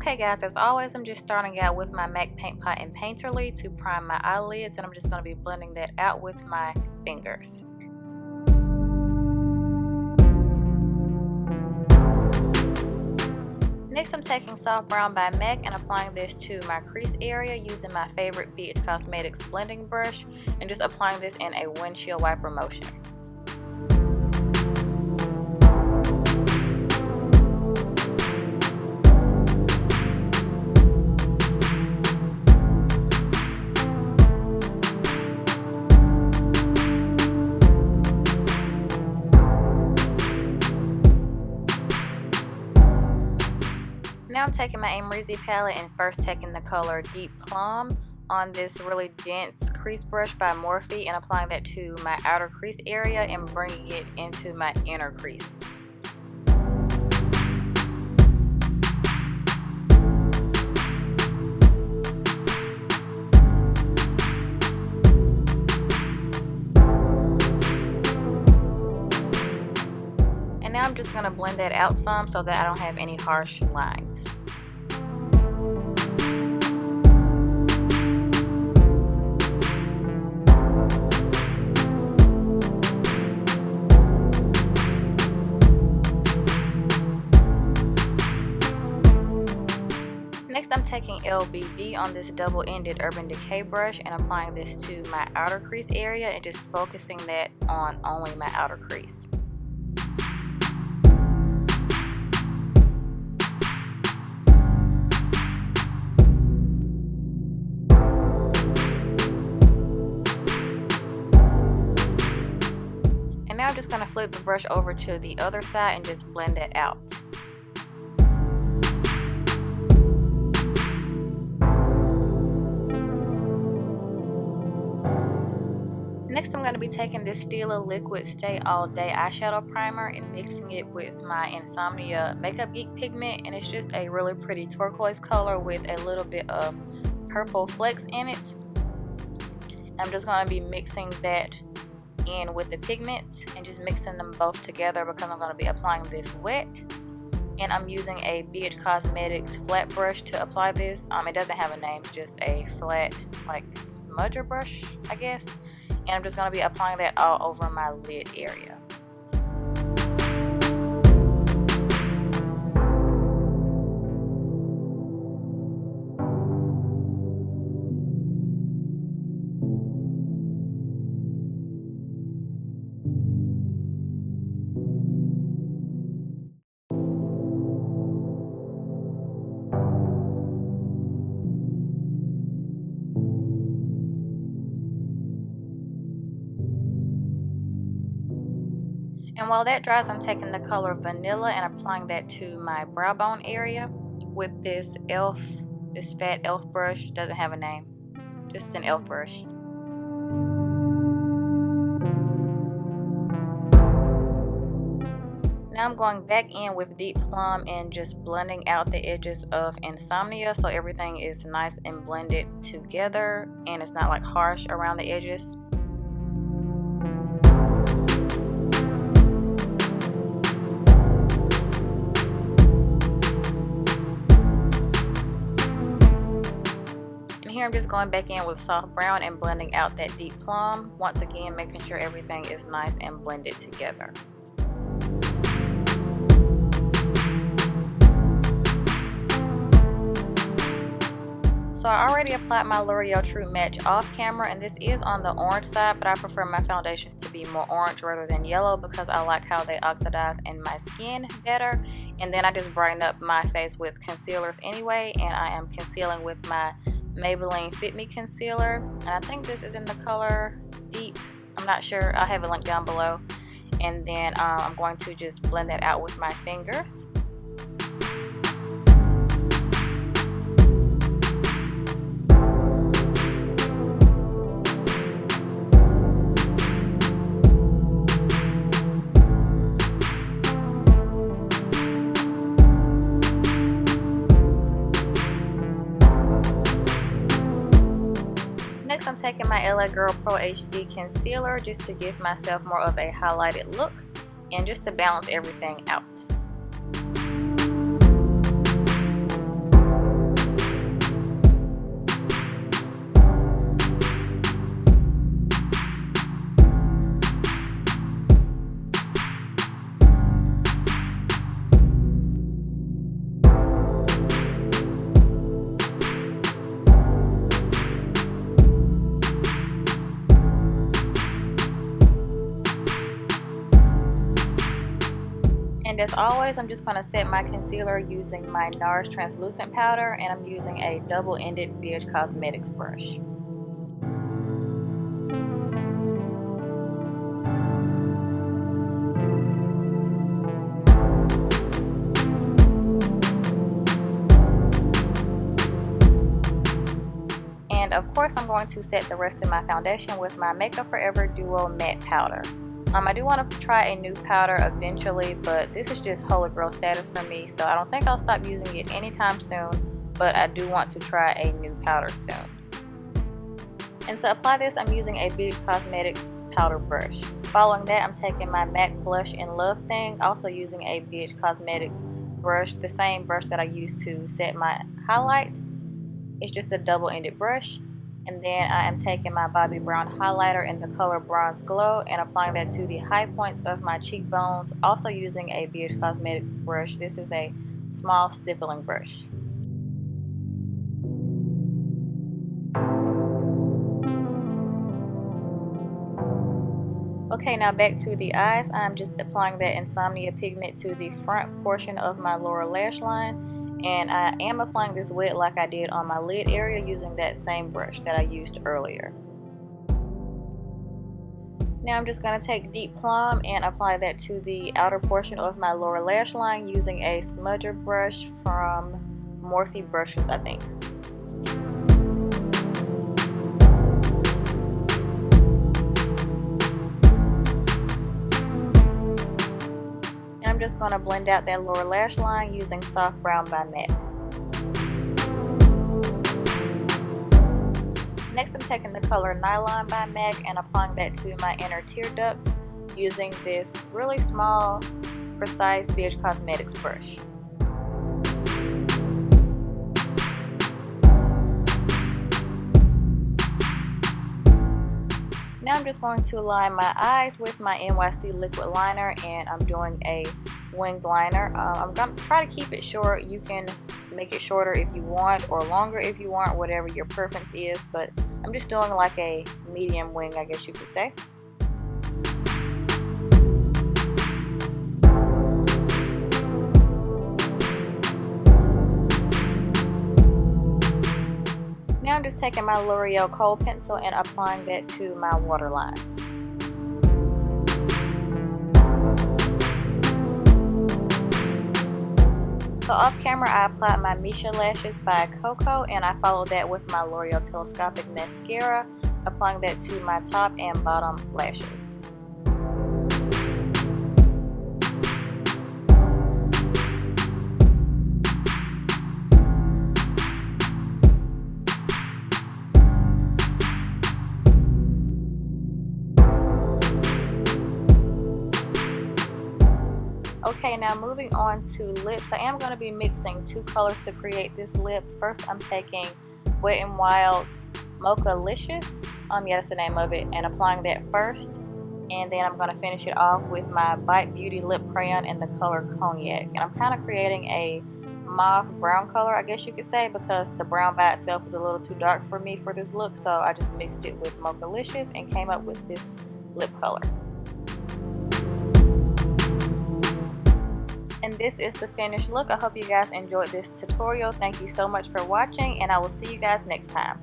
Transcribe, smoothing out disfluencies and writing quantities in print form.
Okay guys, as always, I'm just starting out with my MAC Paint Pot and Painterly to prime my eyelids, and I'm just going to be blending that out with my fingers. Next, I'm taking Soft Brown by MAC and applying this to my crease area using my favorite Beige Cosmetics blending brush and just applying this in a windshield wiper motion. Now I'm taking my Amrezy palette and first taking the color Deep Plum on this really dense crease brush by Morphe and applying that to my outer crease area and bringing it into my inner crease. And now I'm just going to blend that out some so that I don't have any harsh lines. Next, I'm taking LBD on this double-ended Urban Decay brush and applying this to my outer crease area and just focusing that on only my outer crease. And now I'm just going to flip the brush over to the other side and just blend that out. Next, I'm going to be taking this Stila Liquid Stay All Day eyeshadow primer and mixing it with my Insomnia Makeup Geek pigment, and it's just a really pretty turquoise color with a little bit of purple flecks in it. I'm just going to be mixing that in with the pigment and just mixing them both together because I'm going to be applying this wet. And I'm using a Beige Cosmetics flat brush to apply this. It doesn't have a name, just a flat like smudger brush, I guess. And I'm just going to be applying that all over my lid area. And while that dries, I'm taking the color Vanilla and applying that to my brow bone area with this fat elf brush. Doesn't have a name, just an elf brush. Now I'm going back in with Deep Plum and just blending out the edges of Insomnia so everything is nice and blended together and it's not like harsh around the edges. Here I'm just going back in with Soft Brown and blending out that Deep Plum, once again making sure everything is nice and blended together. So I already applied my Loreal True Match off camera, and this is on the orange side, but I prefer my foundations to be more orange rather than yellow because I like how they oxidize in my skin better. And then I just brighten up my face with concealers anyway, and I am concealing with my Maybelline Fit Me concealer, and I think this is in the color Deep. I'm not sure. I'll have a link down below. And then I'm going to just blend that out with my fingers. Next, I'm taking my LA Girl Pro HD concealer just to give myself more of a highlighted look and just to balance everything out. And as always, I'm just going to set my concealer using my NARS translucent powder, and I'm using a double-ended Beige Cosmetics brush. And of course, I'm going to set the rest of my foundation with my Makeup Forever Duo Matte Powder. I do want to try a new powder eventually, but this is just holy grail status for me, so I don't think I'll stop using it anytime soon, but I do want to try a new powder soon. And to apply this, I'm using a Beige Cosmetics powder brush. Following that, I'm taking my MAC Blush in Love Thing, also using a Beige Cosmetics brush, the same brush that I used to set my highlight. It's just a double-ended brush. And then I am taking my Bobbi Brown highlighter in the color Bronze Glow and applying that to the high points of my cheekbones, also using a Beige Cosmetics brush. This is a small stippling brush. Okay, now back to the eyes. I'm just applying that Insomnia pigment to the front portion of my lower lash line. And I am applying this wet like I did on my lid area using that same brush that I used earlier. Now I'm just going to take Deep Plum and apply that to the outer portion of my lower lash line using a smudger brush from Morphe Brushes, I think. I'm just going to blend out that lower lash line using Soft Brown by MAC. Next, I'm taking the color Nylon by MAC and applying that to my inner tear ducts using this really small, precise Beige Cosmetics brush. Now I'm just going to line my eyes with my NYC Liquid Liner, and I'm doing a winged liner. I'm going to try to keep it short. You can make it shorter if you want or longer if you want, whatever your preference is, but I'm just doing like a medium wing, I guess you could say. Now I'm just taking my Loreal Kohl pencil and applying that to my waterline. So off camera, I applied my Misha lashes by Coco, and I followed that with my L'Oreal Telescopic mascara, applying that to my top and bottom lashes. Okay, now moving on to lips. I am going to be mixing two colors to create this lip. First, I'm taking Wet n Wild Mocha-Licious, yeah, that's the name of it, and applying that first. And then I'm going to finish it off with my Bite Beauty Lip Crayon in the color Cognac. And I'm kind of creating a mauve brown color, I guess you could say, because the brown by itself is a little too dark for me for this look. So I just mixed it with Mocha-Licious and came up with this lip color. And this is the finished look. I hope you guys enjoyed this tutorial. Thank you so much for watching, and I will see you guys next time.